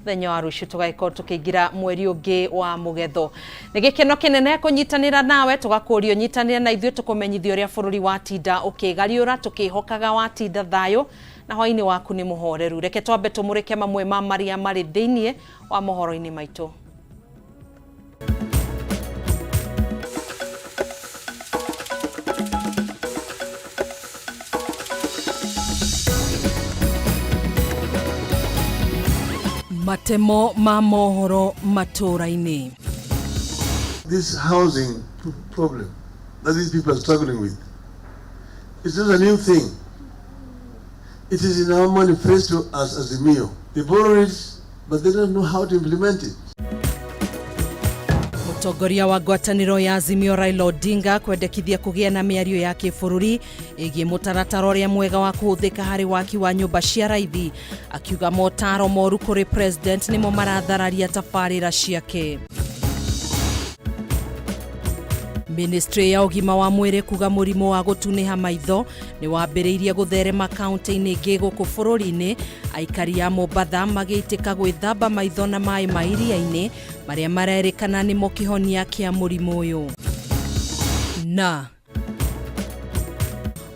Thenya wa rucio tugaiko tukigira mweri ungi wa mugetho ni gikeno kinene kunyitanira nawe tugakurio nyitanira na ithuĩ tukumenyithia uria bururi wa tinda ukigariura tukihokaga wa tinda thayo na hwaini waku ni muhoreru reke twambe tumurike mamwe ma maria mari thiini wa mohoro-ini maitu. Matemo ma mohoro Matuuraini. This housing problem that these people are struggling with, it's not a new thing. It is in our manifesto as Azimio. They borrow it, but they don't know how to implement it. Mutongoria wa ngwatanĩro ya Azimio Raila Odinga kwendekithia kugia na mĩario ya kĩbũrũri ĩgiĩ mũtaratara ũrĩa mwega wa kũhũthĩka harĩ waki wa nyũmba cia raithi, akiuga motaro moru kũrĩ president nĩmo marathararia tabarĩra ciake. Ministry ya ũgima wa mwĩrĩ kuga mũrimũ wa gũtunĩha maitho nĩ wambĩrĩirie gũtherema kaunti-inĩ ingĩ gũkũ bũrũri-inĩ, aikari a Mombasa magĩitĩka gwĩthamba maitho na maĩ ma iria-inĩ marĩa marerĩkana nĩmo kĩhonia kĩa mũrimũ ũyũ. Na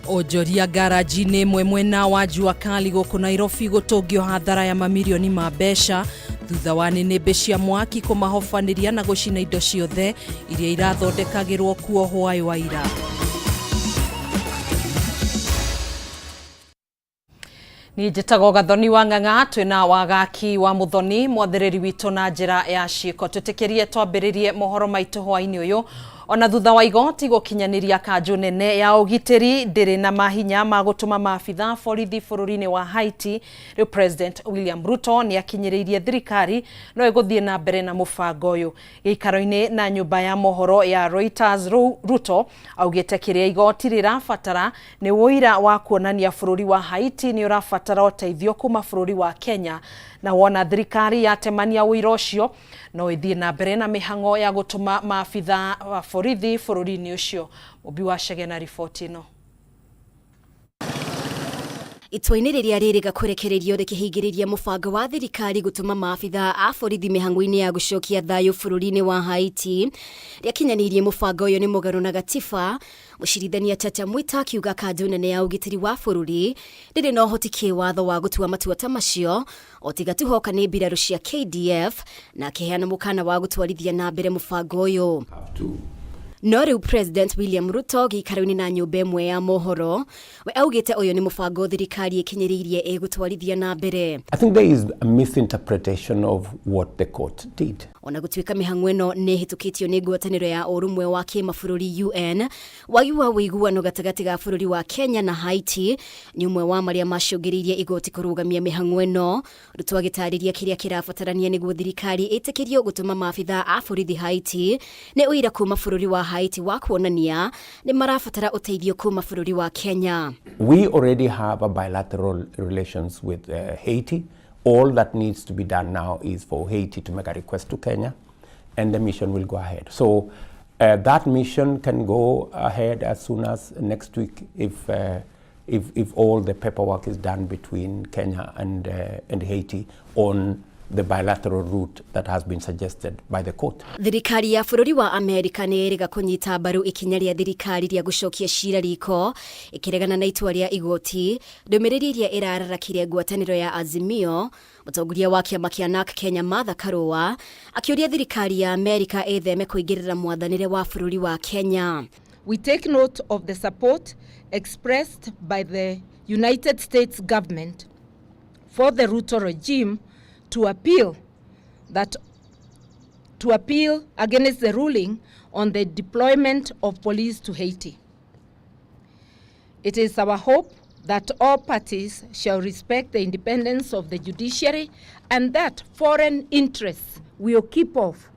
onjoria garaji-inĩ ĩmwe mwena wa Jua Kali gũkũ Nairobi gũtũngio hathara ya mamirioni ma mbeca thutha wa nĩnĩmbĩ cia mwaki kũmahobanĩria na gũcina indo ciothe iria irathondekagĩrwo kuo hwaĩ wa ira. Ni njĩtagwo Gathoni wa Ng'ang'a, twĩna wagaki wa Muthoni mwathĩrĩri witũ na njĩra ya ciĩko. Tũtĩkĩrie twambĩrĩrie mohoro maitũ hwaĩ-inĩ ũyũ. Ona thutha wa igoti gũkinyanĩria kanjũ nene ya ũgitĩri ndĩrĩ na mahinya ma gũtũma maabitha borithi bũrũri-inĩ wa Haiti, rĩu President William Ruto nĩ akinyĩrĩirie thirikari no ĩgũthiĩ na mbere na mũbango ũyũ. Gĩikaro-inĩ na nyũmba ya mohoro ya Reuters, Ruto augĩte kĩrĩa igoti rĩrabatara nĩ wũira wa kuonania bũrũri wa Haiti nĩ ũrabatara ũteithio kuma bũrũri wa Kenya, na wona thirikari yatemania wũira ũcio no ĩthiĩ na mbere na mĩhang'o ya gũtũma maabitha wa borithi bũrũri-inĩ ũcio. Mũmbi wa Chege na riboti ĩno. Itua-inĩ rĩrĩa rĩrĩga kũrekererio rĩkĩhingĩrĩria mũbango wa thirikari gũtũma maabitha a borithi mĩhang'o-inĩ ya gũcokia thayũ bũrũri-inĩ wa Haiti, rĩakinyanĩirie mũbango ũyũ nĩ mũgarũ na gatiba, mũcirithania Chacha Mwita akiuga kanjũ nene ya ũgitĩri wa bũrũri ndĩrĩ na ũhoti kĩwatho wa gũtua matua ta macio, o tiga tu hoka nĩ mbirarũ cia KDF, na akĩheana mũkana wa gũtwarithia na mbere mũbango ũyũ. No rĩu President William Ruto gĩikaro-inĩ na nyũmba ĩmwe ya mohoro we augĩte ũyũ nĩ mũbango thirikari ĩkinyĩrĩirie ĩgũtwarithia na mbere. I think there is a misinterpretation of what the court did. Ona gũtuĩka mĩhang'o ĩno nĩ hĩtũkĩtio nĩ ngwatanĩro ya ũrũmwe wa kĩmabũrũri UN, wagi wa wĩiguano gatagatĩ ga bũrũri wa Kenya na Haiti nĩ ũmwe wa marĩa macũngĩrĩirie igoti kũrũgamia mĩhang'o ĩno. Ruto agĩtarĩria kĩrĩa kĩrabatarania nĩguo thirikari ĩtĩkĩrio gũtũma maabitha a borithi Haiti nĩ ũira kuma bũrũri wa Haiti wa kuonania nĩ marabatara ũteithio kuma bũrũri wa Kenya. We already have a bilateral relations with Haiti. All that needs to be done now is for Haiti to make a request to Kenya, and the mission will go ahead. So that mission can go ahead as soon as next week if all the paperwork is done between Kenya and Haiti on the bilateral route that has been suggested by the court. Thirikari ya bũrũri wa Amerika nĩ ĩrĩga kũnyita mbaru ikinya rĩa thirikari rĩa gũcokia cira riko ĩkĩregana na itua rĩa igoti, ndũmĩrĩri iria ĩrararakire ngwatanĩro ya Azimio. Mũtongoria wa kĩama kĩa NARC Kenya Martha Karũa akĩũria thirikari ya Amerika ĩtheme kũingĩrĩra mwathanĩre wa bũrũri wa Kenya. We take note of the support expressed by the United States government for the Ruto regime to appeal against the ruling on the deployment of police to Haiti. It is our hope that all parties shall respect the independence of the judiciary and that foreign interests will keep off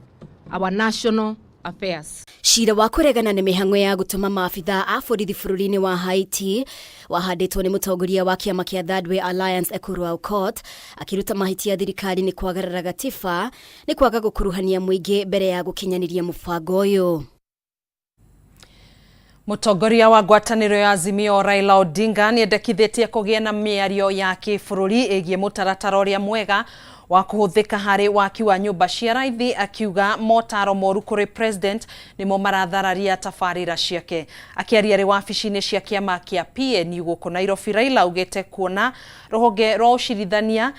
our national affairs. Cira wa kũregana nĩ mĩhang'o ya gũtũma maabitha a borithi bũrũri-inĩ wa Haiti wahandĩtwo nĩ mũtongoria wa kĩama kĩa Third Way Alliance Ekuru Aukot, akĩruta mahĩtia thirikari nĩ kwagarara gatiba nĩ kwaga gũkuruhania mũingĩ mbere ya gũkinyanĩria mũbango ũyũ. Mũtongoria wa ngwatanĩro ya Azimio Raila Odinga nĩ endekithĩtie kũgĩa na mĩario ya kĩbũrũri ĩgiĩ mũtaratara ũrĩa mwega wa kuhuthika hari waki wa nyumba cia raithi, akiuga motaro moru kuri president nimo marathararia tafarira ciake. Akiaria ri wabici-ini cia kiama kia PNU guku Nairobi, Raila augite kuona ruhonge rwa ucirithania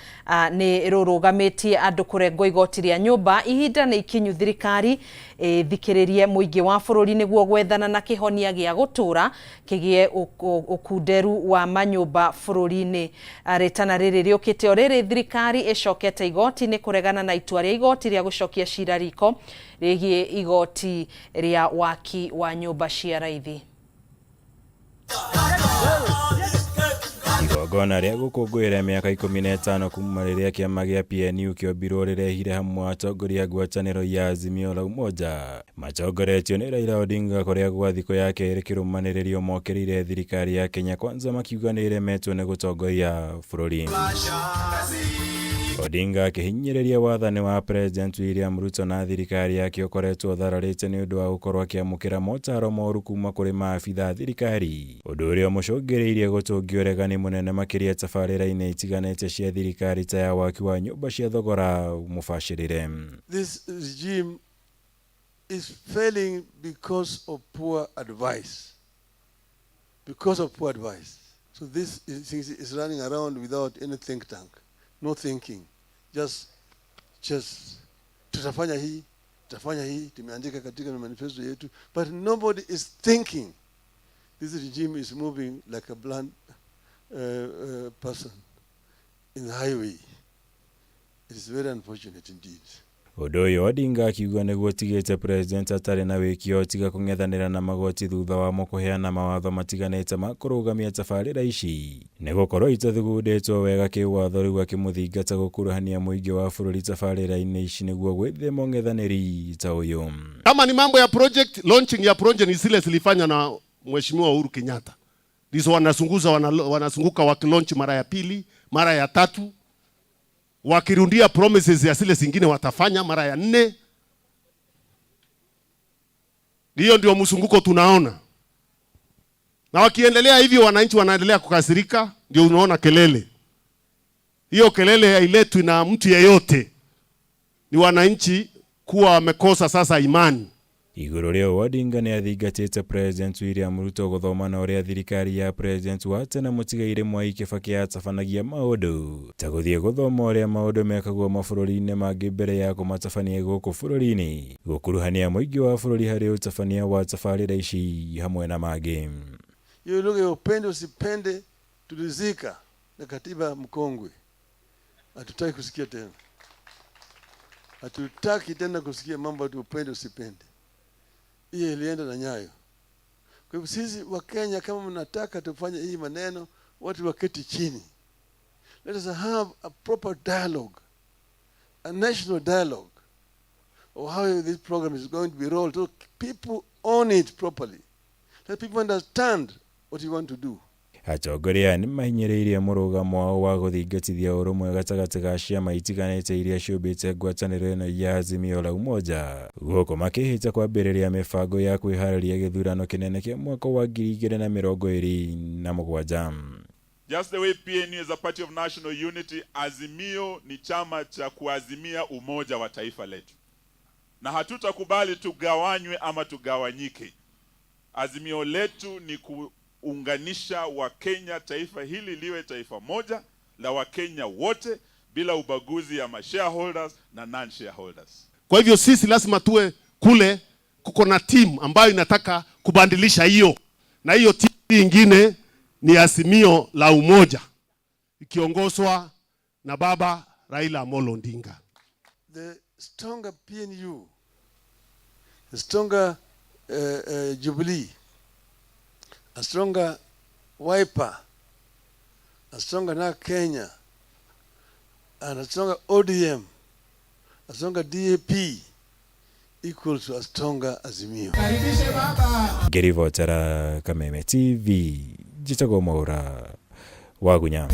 ni rurugamitie andu kurengwo igoti ria nyumba ihinda ni ikinyu thirikari thikiririe muingi wa bururi niguo gwethana na kihonia gia gutura kigie ukunderu wa manyumba bururi-ini. Ritana riri riukite oriri thirikari icokete igoti ni kuregana na itua ria igoti ria gucokia cira riko rigie igoti ria waki wa nyumba cia raithi. Igongona ria gukungwira miaka 15 kuma riria kiama gia PNU kiombirwo rirehire hamwe atongoria ngwataniro ya Azimio la Umoja matongoretio ni Raila Odinga kuria gwa thikũ ya kerĩ kĩrũmanĩrĩrio mokĩrĩire thirikari ya Kenya Kwanza makiuga nĩ iremetwo nĩ gutongoria bũrũri. Odinga akihinyĩrĩria wathani wa President William Ruto na thirikari yake ukoretwo thararĩte nĩ ũndũ wa gũkorwo akĩamũkĩra motaro moru kuma kũrĩ maabitha thirikari, ũndũ ũrĩa mũcũngĩrĩirie gũtũngio ũregani mũnene makĩria tabarĩra-inĩ itiganĩte cia thirikari ta ya waki wa nyũmba cia thogora mũbacĩrĩre. This regime is failing because of poor advice. Because of poor advice. So this is running around without any think tank. No thinking, just tutafanya hii, tumeandika katika manifesto yetu, but nobody is thinking. This regime is moving like a blind person in the highway. It is very unfortunate indeed. Ũndũ ũyũ Odinga akiuga nĩguo tigĩte president atarĩ na wĩkio tiga kũng'ethanĩra na magoti thutha wamo kũheana mawatho matiganĩte ma kũrũgamia tabarĩra ici nĩ gũkorwo itathugundĩtwo wega kĩwatho rĩu akĩmũthingata gũkuruhania mũingĩ wa bũrũri tabarĩra-inĩ ici nĩguo gwĩthema ũng'ethanĩri ta ũyũ. Kama ni mambo ya project, launching ya project ni zile zilifanywa na Mheshimiwa Uhuru Kenyatta. Ndizo wanazunguka wakilaunch mara ya pili, mara ya tatu. Wakirundia promises ya zile zingine watafanya mara ya 4. Hiyo ndio mzunguko tunaona. Na wakiendelea hivyo wananchi wanaendelea kukasirika, ndio unaona kelele. Hiyo kelele hailetwi na mtu yeyote. Ni wananchi kuwa wamekosa sasa imani. Igũrũ rĩa Odinga nĩ athingatĩte President William Ruto gũthoma na ũrĩa thirikari ya President wa tene mũtigaire Mwai Kĩbakĩ yatabanagia maũndũ ta gũthiĩ gũthoma ũrĩa maũndũ mekagwo mabũrũri-inĩ mangĩ mbere ya kũmatabania gũkũ bũrũri-inĩ, gũkuruhania mũingĩ wa bũrũri harĩ ũtabania wa tabarĩra ici hamwe na mangĩ. Hiyo lugha ya upende usipende tulizika na katiba mkongwe. Hatutaki kusikia tena. Hatutaki tena kusikia mambo ya upende usipende. Hiyo ilienda na nyayo. Kwa hivyo sisi wa Kenya kama mnataka tufanye hii maneno, watu waketi chini. Let us have a proper dialogue, a national dialogue of how this program is going to be rolled, so people own it properly. Let people understand what you want to do. Atongoria nĩ mahinyĩrĩirie mũrũgamo wao wa gũthingatithia ũrũmwe gatagatĩ ga ciama itiganĩte iria ciũmbĩte ngwatanĩro ĩno ya Azimio la Umoja, gũkũ makĩhĩta kwambĩrĩria mĩbango ya kwĩharĩria gĩthurano kĩnene kĩa mwaka wa 2027. Just the way PNU is a party of national unity, Azimio ni chama cha kuazimia umoja wa taifa letu, na hatutakubali tugawanywe ama tugawanyike. Azimio letu ni unganisha wa Kenya, taifa hili liwe taifa moja la Wakenya wote bila ubaguzi ya shareholders na non-shareholders. Kwa hivyo sisi lazima tuwe kule, kuko na team ambayo inataka kubadilisha hiyo, na hiyo team nyingine ni Azimio la Umoja ikiongozwa na baba Raila Amolo Odinga. The stronger PNU, the stronger Jubilee, a stronger Wiper, a stronger now Kenya, and a stronger ODM, a stronger DAP equals to a stronger Azimio. Ngĩribotera Kameme TV, njĩtagwo Mwaura Wagunya.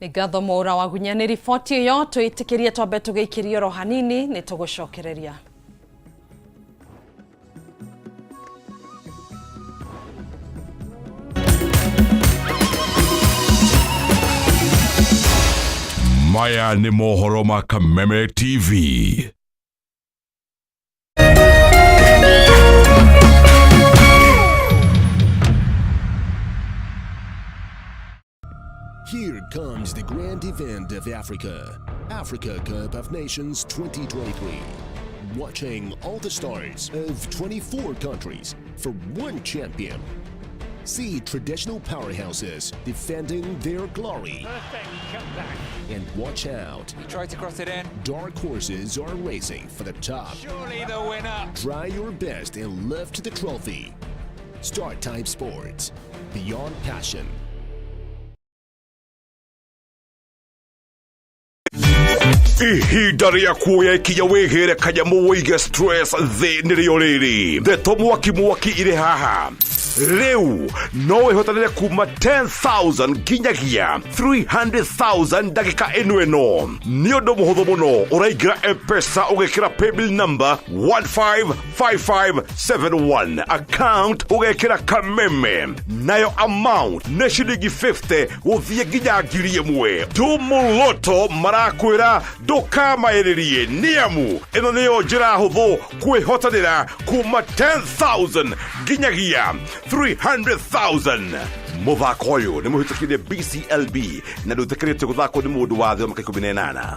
Nĩ ngatho Mwaura Wagunya nĩ riboti ĩyo twĩtĩkĩrie twambe tũgĩikĩrie ro hanini nĩ tũgũcokereria. Maya ni mohoro ma Kameme TV. Here comes the grand event of Africa, Africa Cup of Nations 2023. Watching all the stars of 24 countries for one champion. See traditional powerhouses defending their glory. Perfect comeback. And watch out. He tried to cross it in. Dark horses are racing for the top. Surely the winner. Try your best and lift the trophy. Start Time Sports. Beyond passion. Ihinda rĩa kuoya ikinya wĩgĩre kanyamu wĩige stress thĩ nĩrĩo rĩrĩ. Ndeto mwaki irĩ haha. Rĩu no wĩhotanĩre kuma 10,000 nginyagia 300,000 ndagĩka ĩno. Nĩ ũndũ mũhũthũ mũno, ũraingĩra M-Pesa ũgekĩra paybill number 155571, account ũgekĩra Kameme, nayo amount nĩ ciringi 50 gũthiĩ nginya 1,000. Tumuloto marakwĩra ndũkamaĩrĩrie nĩamu ĩno nĩyo njĩra hũthũ kwĩhotanĩra kuma 10,000 nginyagia 300,000. Mũthako ũyũ nĩ mũhĩtũkĩire BCLB na ndũtĩkĩrĩtio gũthakwo nĩ mũndũ wa thĩ wa mĩaka 18.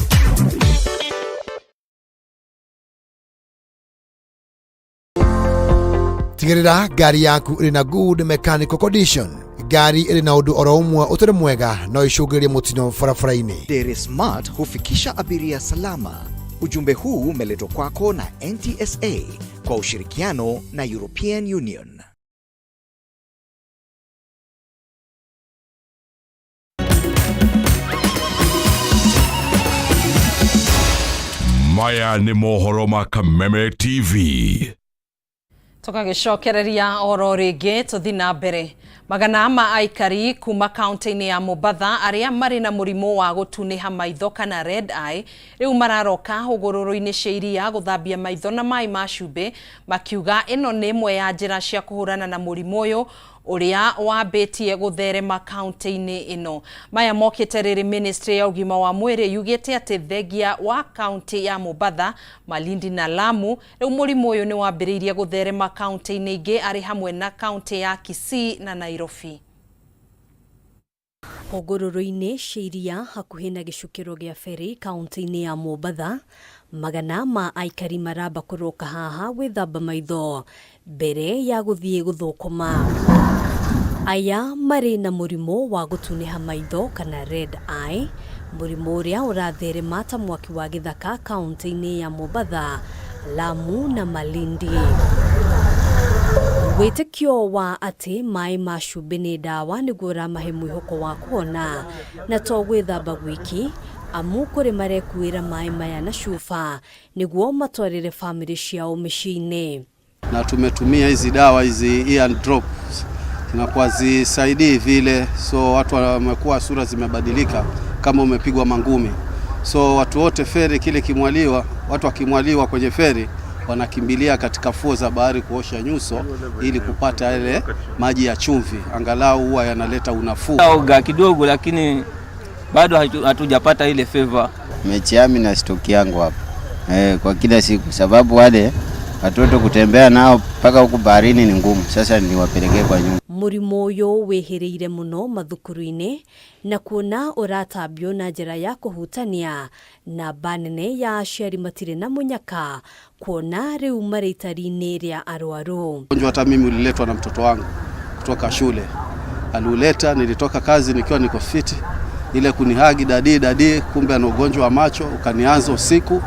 Tigĩrĩra ngari yaku ĩrĩ na good mechanical condition. Gari ĩrĩ na ũndũ oro ũmwe ũtarĩ mwega no icũngĩrĩrie mũtino barabara-inĩ. Dere Smart hufikisha abiria salama. Ujumbe huu umeletwa kwako na NTSA kwa ushirikiano na European Union. Maya ni mohoro ma Kameme TV. Tukagicokereria oro ringi tuthi na mbere. Magana ma aikari kuma kaunti-inĩ ya Mombasa aria mari na murimu wa gutuniha maitho kana red eye riu mararoka hũgũrũrũ-inĩ cia iria guthambia maitho na mai ma cumbi makiuga ĩno nĩ ĩmwe ya njĩra cia kũhũrana na mũrimũ ũyũ uria wambĩtie gũtherema kaunti-inĩ ĩno. Maya mokĩte rĩrĩ ministry ya ũgima wa mwĩrĩ yugĩte atĩ thengia wa kaunti ya Mombasa, Malindi na Lamu rĩu mũrimũ ũyũ nĩ wambĩrĩirie gũtherema kaunti-inĩ ingĩ arĩ hamwe na kaunti ya Kisii na Nairobi. Hũgũrũrũ-inĩ cia iria hakuhĩ na gĩcukĩro gĩa ferry kaunti-inĩ ya Mombasa, magana ma aikari maramba kũroka haha gwĩthamba maitho mbere ya gũthiĩ gũthũkũma. Aya marĩ na mũrimũ wa gũtunĩha maitho kana red eye, mũrimũ ũrĩa ũratherema ta mwaki wa gĩthaka kaunti-inĩ ya Mombasa, Lamu na Malindi. Wĩtĩkio wa atĩ maĩ ma cumbi nĩ ndawa nĩguo ũramahe mwĩhoko wa kuona na to gwĩthamba gwiki, amu kũrĩ marekuĩra maĩ maya na cuba nĩguo matwarĩre family ciao mĩciĩ-inĩ. Na tumetumia hizi dawa hizi ear drops zinakuwa zisaidii vile, so watu wamekuwa sura zimebadilika kama umepigwa mangumi. So watu wote feri kile kimwaliwa, watu wakimwaliwa kwenye feri wanakimbilia katika fuo za bahari kuosha nyuso ili kupata ile maji ya chumvi, angalau huwa yanaleta unafuu. Oga kidogo lakini bado hatujapata ile favor. Mechiami na stoki yangu hapa kwa kila siku, sababu wale watoto kutembea nao mpaka huko baharini ni ngumu. Sasa niwapelekee kwa nyumba. Mũrimũ ũyũ wĩhĩrĩire mũno mathukuru-inĩ na kuona ũratambio na njĩra ya kũhutania na banene ya aciari matirĩ na mũnyaka kuona rĩu marĩ itari-inĩ rĩa arwaru. Ugonjwa hata mimi uliletwa na mtoto wangu kutoka shule. Aliuleta, nilitoka kazi nikiwa niko fiti, ile kunihagi dadi, kumbe ana ugonjwa wa macho, ukanianza usiku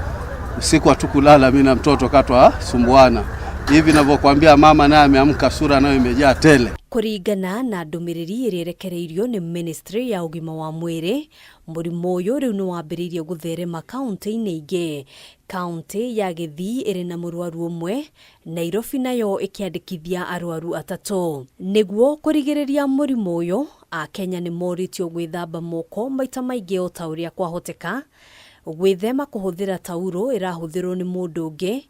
hatukulala mimi na mtoto katwa sumbuana. Hivi ninavyokuambia mama naye ameamka sura nayo imejaa tele. Kũringana na ndũmĩrĩri ĩrĩrekereirio nĩ ministry ya ũgima wa mwĩrĩ, mũrimũ ũyũ rĩu nĩ wambĩrĩirie gũtherema kaunti-inĩ ingĩ. Kaunti ya Gĩthii ĩrĩ na mũrwaru ũmwe, Nairobi nayo ĩkĩandĩkithia arwaru atatũ. Nĩguo kũrigĩrĩria mũrimũ ũyũ, Akenya nĩ morĩtio gwĩthamba moko maita maingĩ o ta ũrĩa kwahoteka, gwĩthema kũhũthĩra tauro ĩrahũthĩrwo nĩ mũndũ ũngĩ,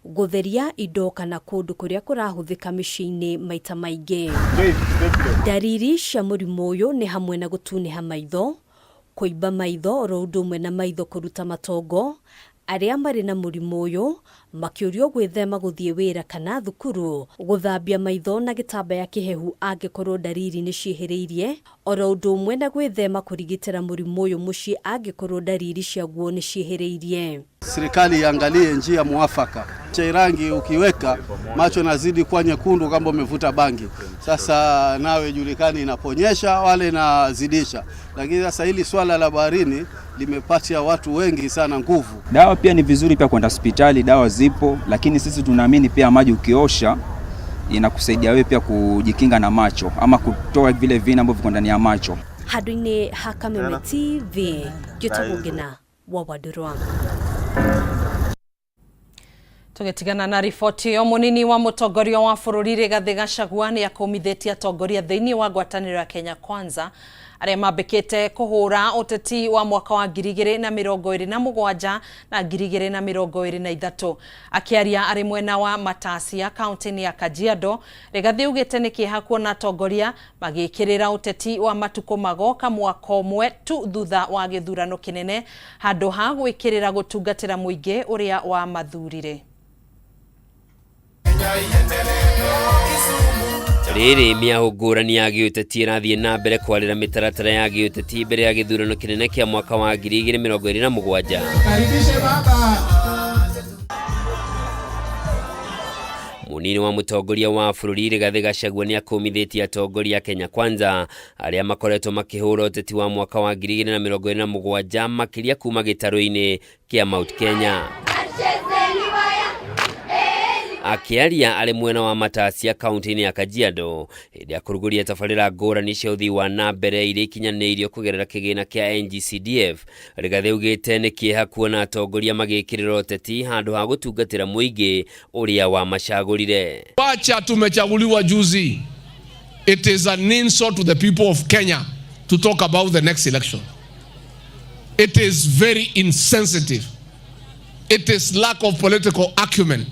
gũtheria indo kana kũndũ kũrĩa kũrahũthĩka mĩciĩ-inĩ maita maingĩ. Dariri cia mũrimũ ũyũ nĩ hamwe na gũtunĩha maitho, kuiba maitho oro ndumwe na maitho kuruta matongo aria mari na murimu uyu makiurio gwithema guthie wira kana thukuru guthambia maitho na gitambaya kihehu angikorwo dariri ni ciihiriirie oro ndumwe na gwithema kurigitira murimu uyu muci angikorwo dariri ciaguo ni ciihiriirie. Serikali iangalie njia muafaka. Chairangi ukiweka macho nazidi kuwa nyekundu kama umevuta bangi. Sasa nawe julikani inaponyesha wale nazidisha. Lakini sasa hili swala la baharini limepatia watu wengi sana nguvu. Dawa pia ni vizuri pia kwenda hospitali, dawa zipo, lakini sisi tunaamini pia maji ukiosha inakusaidia wewe pia kujikinga na macho ama kutoa vile vina ambavyo viko ndani ya macho. Hadwini ha Kameme TV Jutagugina wa Wadurwa. Tugetigana na riboti yo munini wa mutongoria wa bururi Rigathi Gachagua ni akomithetie atongoria thiini wa ngwataniro ya Kenya Kwanza aria mambikite kuhura uteti wa mwaka wa 2027 na 2023. Akiaria ari mwena wa Matasia kaunti ya Kajiado, Rigathi ugite ni kiha kuona atongoria magikirira uteti wa matuko magoka mwaka umwe tu thutha wa githurano kinene handu ha gwikirira gutungatira muingi uria wa mathurire. Riri miahungurani ya giuteti irathie na mbere kwarira mitaratara ya giuteti mbere ya githurano kinene kia mwaka wa 2027. Munini wa mutongoria wa bururi Rigathi Gachagua ni akomithetie atongoria Kenya Kwanza aria makoretwo makihura uteti wa mwaka wa 2027 makiria kuma gitaru-ini kia Mount Kenya. Akiaria ari mwena wa Matasia kaunti ya Kajiado hĩndĩ ya kũrugũria tabarĩra ngũrani cia ũthii wa na mbere iria ikinyanĩirio kũgerera kĩgĩna kĩa NGCDF, Rigathi ugĩte nĩ kĩeha kuona atongoria magĩkĩrĩra ũteti handũ ha gũtungatĩra mũingĩ ũrĩa wa macagũrire. Wacha tumechaguliwa juzi. It is an insult to the people of Kenya to talk about the next election. It is very insensitive. It is lack of political acumen.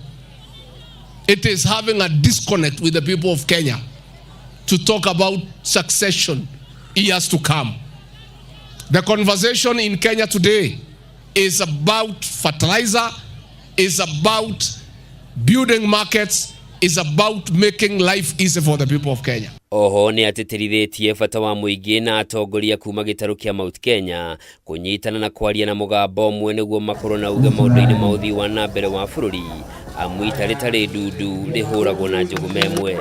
It is having a disconnect with the people of Kenya to talk about succession years to come. The conversation in Kenya today is about fertilizer, is about building markets, is about making life easy for the people of Kenya. Oho ni atĩtĩrithitie bata wa mũingĩ na atongoria kuma gĩtarũ kĩa Mount Kenya kunyitana na kwaria na mũgambo ũmwe nĩguo makorwo na uga maũndũ-inĩ ma ũthii wa na mbere wa bũrũri amu ita rĩtarĩ ndundu rĩhũragwo na njũgũ memwe.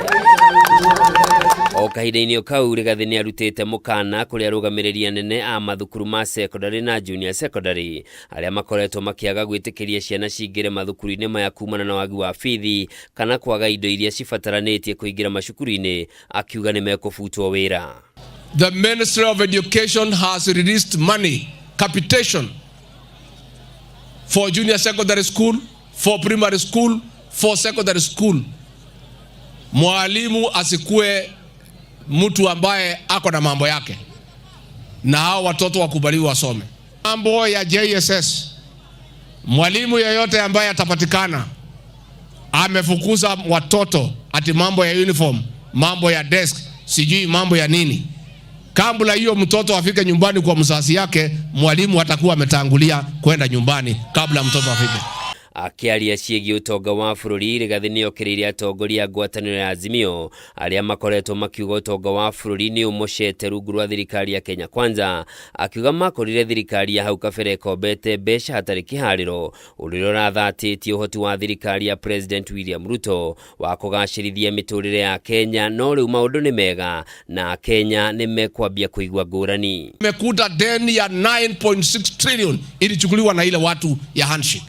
O kahinda-inĩ kau Rigathi nĩ arutĩte mũkana kũrĩ arũgamĩrĩri anene a mathukuru ma secondary na junior secondary arĩa makoretwo makĩaga gwĩtĩkĩria ciana cingĩre mathukuru-inĩ maya kumana na wagi wa bithi kana kwaga indo iria cibataranĩtie kũingĩra macukuru-inĩ, akiuga nĩ mekũbutwo wĩra. The Ministry of Education has released money, capitation for junior secondary school, for primary school, for secondary school. Mwalimu asikue mtu ambaye ako na mambo yake na hao watoto wakubaliwa wasome. Mambo ya JSS, mwalimu yeyote ambaye atapatikana amefukuza watoto ati mambo ya uniform, mambo ya desk, sijui mambo ya nini, kabla hiyo mtoto afike nyumbani kwa mzazi yake, mwalimu atakuwa ametangulia kwenda nyumbani kabla mtoto afike. Akiaria ciĩgiĩ ũtonga wa bũrũri, Rigathi nĩ okĩrĩire atongoria ngwatanĩro ya Azimio arĩa makoretwo makiuga ũtonga wa bũrũri nĩ ũmũcete rungu rwa thirikari ya Kenya Kwanza, akiuga makorire thirikari ya hau kabere ĩkombete mbeca hatarĩ kĩharĩro, ũrĩa ũrathatĩtie ũhoti wa thirikari ya President William Ruto wa kũgacĩrithia mĩtũrĩre ya Kenya, no rĩu maũndũ nĩ mega na Kenya nĩ mekwambia kũigua ngũrani. Mekuta deni ya 9.6 trillion ilichukuliwa na ile watu ya handshake.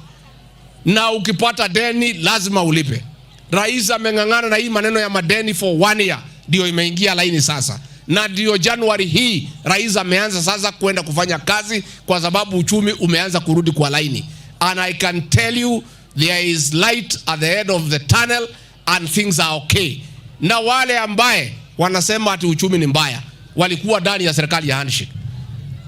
Na ukipata deni lazima ulipe. Rais ameng'ang'ana na hii maneno ya madeni for 1 year, ndio imeingia laini sasa. Na ndio Januari hii rais ameanza sasa kwenda kufanya kazi kwa sababu uchumi umeanza kurudi kwa laini. And I can tell you there is light at the end of the tunnel and things are okay. Na wale ambaye wanasema ati uchumi ni mbaya walikuwa ndani ya serikali ya handshake.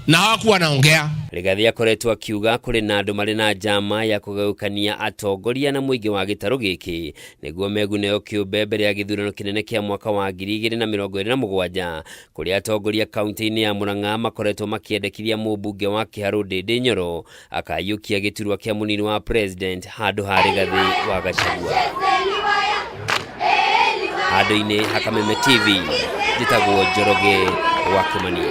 na hawakuwa naongea. Rigathi akoretwo akiuga kuri na andu mari na njama ya kugaukania atongoria na muingi wa gitaro giki niguo meguneo kiumbe mbere ya githurano kinene kia mwaka wa 2027 kuri atongoria kaunti-ini ya Murang'a makoretwo makiendekithia mũmbunge wa Kiharu Ndindi Nyoro akayukia giturwa kia munini wa president handu ha Rigathi wa Gachagua. Handu-ini ha Kameme TV njitagwo Njoroge wa Kimani.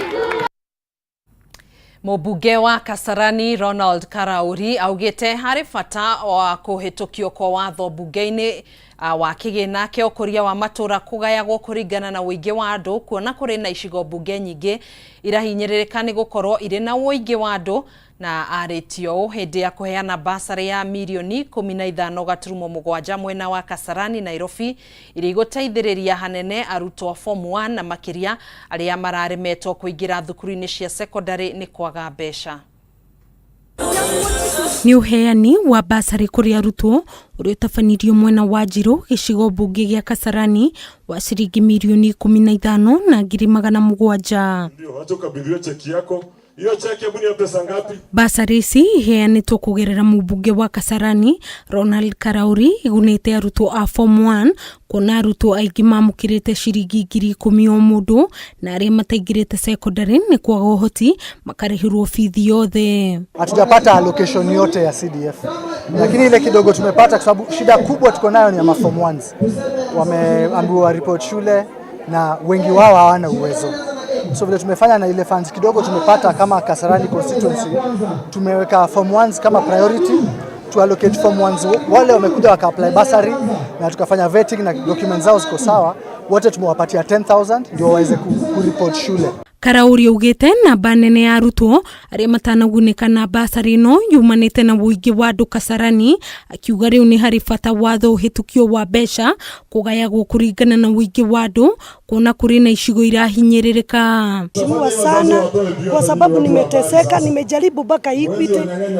Mũmbunge wa Kasarani Ronald Karauri augite hari bata wa kuhitukio kwa watho bunge-ini wa kigina kia ũkũria wa matura kugayagwo kũringana na ũingĩ wa andũ, kuona kũrĩ na icigo bunge nyingĩ irahinyĩrĩrĩka nĩ gũkorwo irĩ na ũingĩ wa andũ, na arĩtio hĩndĩ ya kũheana basarĩ ya mirioni 15.7 mwena wa Kasarani Nairobi ĩrĩa igũteithĩrĩria hanene arutwo form 1 na makĩria arĩa mararemetwo kũingĩra thukuru-inĩ cia secondary nĩ kwaga mbeca. Ni uheani wa basari kuri arutwo uri utafanirio mwena wa Njiro gicigo bunge gia Kasarani wa shilingi milioni 15,700. Ndio acha ukabidhiwe cheki yako. Hiyo cheki hebu ni pesa ngapi? Basari ici iheanĩtwo kugerera mũmbunge wa Kasarani Ronald Karauri igunĩte arutwo a form 1 kuona arutwo aingĩ mamũkĩrĩte shilingi 10,000 o mũndũ na arĩa mataingĩrĩte secondary nĩ kwaga ũhoti makarĩhĩrwo fithi yothe. Hatujapata allocation yote ya CDF, lakini ile kidogo tumepata kwa sababu shida kubwa tuko nayo ni ya form 1s. Wameambiwa report shule na wengi wao hawana uwezo. So vile tumefanya na ile funds kidogo tumepata kama Kasarani constituency, tumeweka form 1s kama priority to allocate form 1s wale wamekuja waka apply bursary na tukafanya vetting na documents zao ziko sawa, wote tumewapatia 10,000 ndio waweze kureport shule. Karauri ugite namba nene ya arutwo arĩa matanagunĩka na basari no yumanĩte na ũingĩ wa andũ Kasarani, akiuga rĩu nĩ harĩ bata watho ũhĩtũkio wa mbeca kũgayagwo kũringana na ũingĩ wa andũ, kuona kũrĩ na icigo irahinyĩrĩrĩka. Shimua sana kwa sababu nimeteseka, nimejaribu mpaka Equity,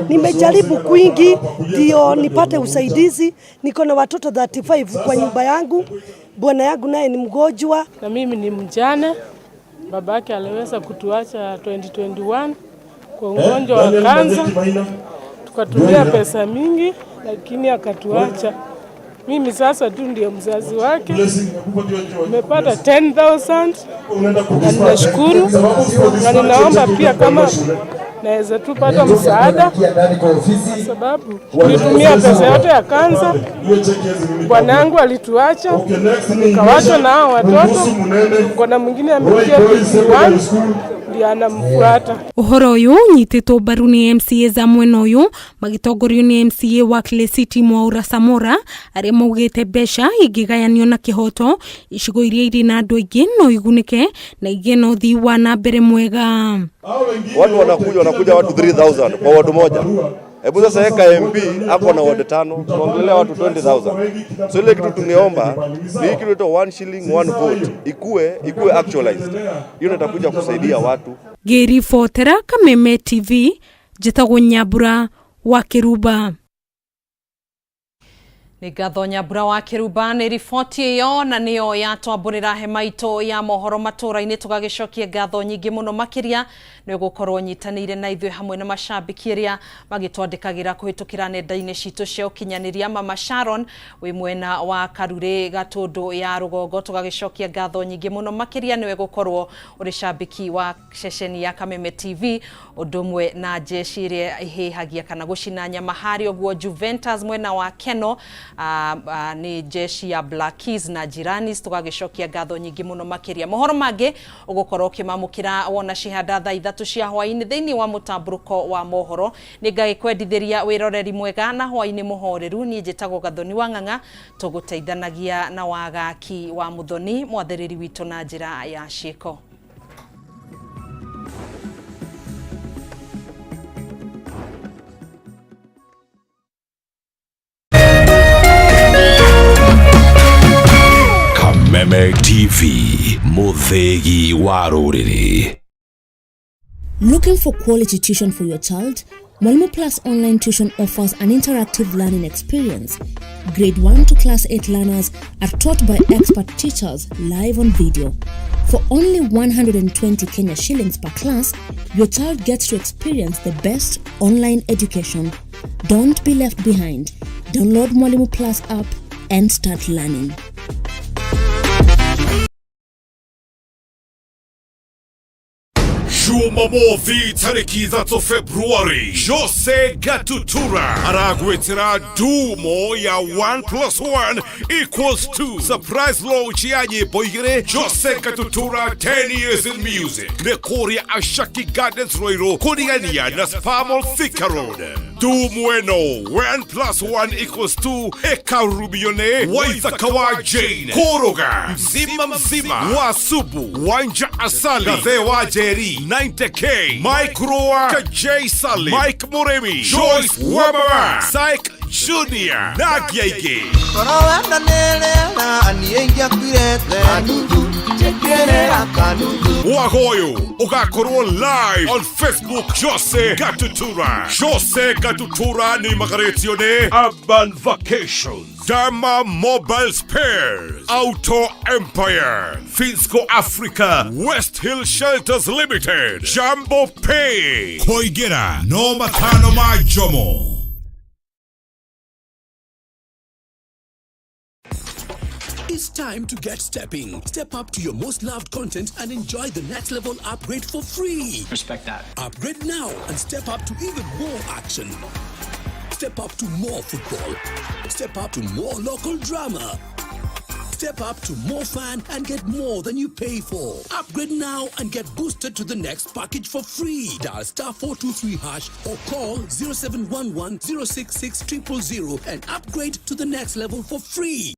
nimejaribu kwingi ndio nipate usaidizi. Niko na watoto 35 kwa nyumba yangu, bwana yangu naye ni mgonjwa na mimi ni mjane. Babake aliweza kutuacha 2021 kwa ugonjwa wa kansa, tukatumia pesa mingi lakini akatuacha. Mimi sasa tu ndio mzazi wake, nimepata 10,000 na ninashukuru, na ninaomba pia kama naweza tupata msaada kwa sababu tulitumia pesa yote ya kansa. Bwanangu alituacha, nikawacha na hao watoto, kuna mwingine amefikia ndio anamfuata. Uhoro uyu nyitĩtwo mbaru ni MCA za mwena uyu magitongorio ni MCA wa Clay City Mwaura Samora arĩa maugĩte mbeca ingĩgayanio na kĩhoto icigo iria irĩ na andũ aingĩ no igunĩke na igĩe na ũthii wa na mbere mwega. Watu wanakuja watu 3,000 kwa watu moja. Hebu sasa eka MP hapo na ward 5 tuongelea watu 20,000. So ile kitu tungeomba ni kitu to 1 shilling 1 vote ikue actualized. Hiyo itakuja kusaidia watu. Ngĩribotera Kameme TV njĩtagwo Nyambura wa Kiruba. Nĩ ngatho Nyambura wa Kiruba nĩ riboti ĩyo na nĩyo yatwambũrĩra hema itũ ya mohoro matũra-inĩ, tũgagĩcokia ngatho nyingĩ mũno makĩria nĩ gũkorwo nyitanĩire na ithuĩ hamwe na macambĩki arĩa magĩtwandĩkagĩra kũhĩtũkĩra nenda-inĩ citũ cia ũkinyanĩria. Mama Sharon wĩ mwena wa Karure Gatũndũ ya Rũgongo, tũgagĩcokia ngatho nyingĩ mũno makĩria nĩwe gũkorwo ũrĩ cambĩki wa ceceni ya Kameme TV, ũndũ ũmwe na jeshi ĩrĩa ĩhĩhagia kana gũcina nyama harĩ ũguo Juventus mwena wa Keno ni jeshi ya Black Keys na Jiranis, tũgagĩcokia ngatho nyingĩ mũno makĩria. Mohoro mangĩ ũgũkorwo ũkĩmamũkĩra wona cihanda thaa 3 cia hwaĩ-inĩ thĩinĩ wa mũtambũrũko wa mohoro. Nĩ ngagĩkwendithĩria wĩroreri mwega na hwaĩ-inĩ mũhoreru. Niĩ njĩtagwo Gathoni wa Ng'ang'a, tũgũteithanagia na wagaki wa Muthoni mwathĩrĩri witũ na njĩra ya ciĩko. Kameme TV, Muthegi wa Rũrĩrĩ. Looking for quality tuition for your child? Mwalimu Plus online tuition offers an interactive learning experience. Grade 1 to class 8 learners are taught by expert teachers live on video. For only 120 Kenya shillings per class, your child gets to experience the best online education. Don't be left behind. Download Mwalimu Plus app and start learning. Jumamothi tariki 3 Februari, Jose Gatutura aragwetera dumo ya 1+1 equals 2. Surprise launch ya nyimbo igire Jose Gatutura 10 years in music. Nekoria Ashaki Gardens Roiro kunigania na Spamol Thika Road. Dumweno 1+1 equals 2 ekarubione Waithakawa Jane Koroga mzima Wasubu Wanja Asali Kazewa Jerry 90K Mike Roa Kajay Sally Mike Moremi Joyce Wababa Psych Junior Nagyaige Korowenda nelena aniengia kwirete Wagoyo ugakorwo live on Facebook Jose Gatutura. Jose Gatutura ni magaretio ne Urban Vacations, Dama Mobile Spares, Auto Empire, Finsco Africa, West Hill Shelters Limited, Jumbo Pay, Koigera, no Matano Majomo. It's time to get stepping. Step up to your most loved content and enjoy the next level upgrade for free. Respect that. Upgrade now and step up to even more action. Step up to more football. Step up to more local drama. Step up to more fun and get more than you pay for. Upgrade now and get boosted to the next package for free. Dial *423# or call 0711 066 000 and upgrade to the next level for free.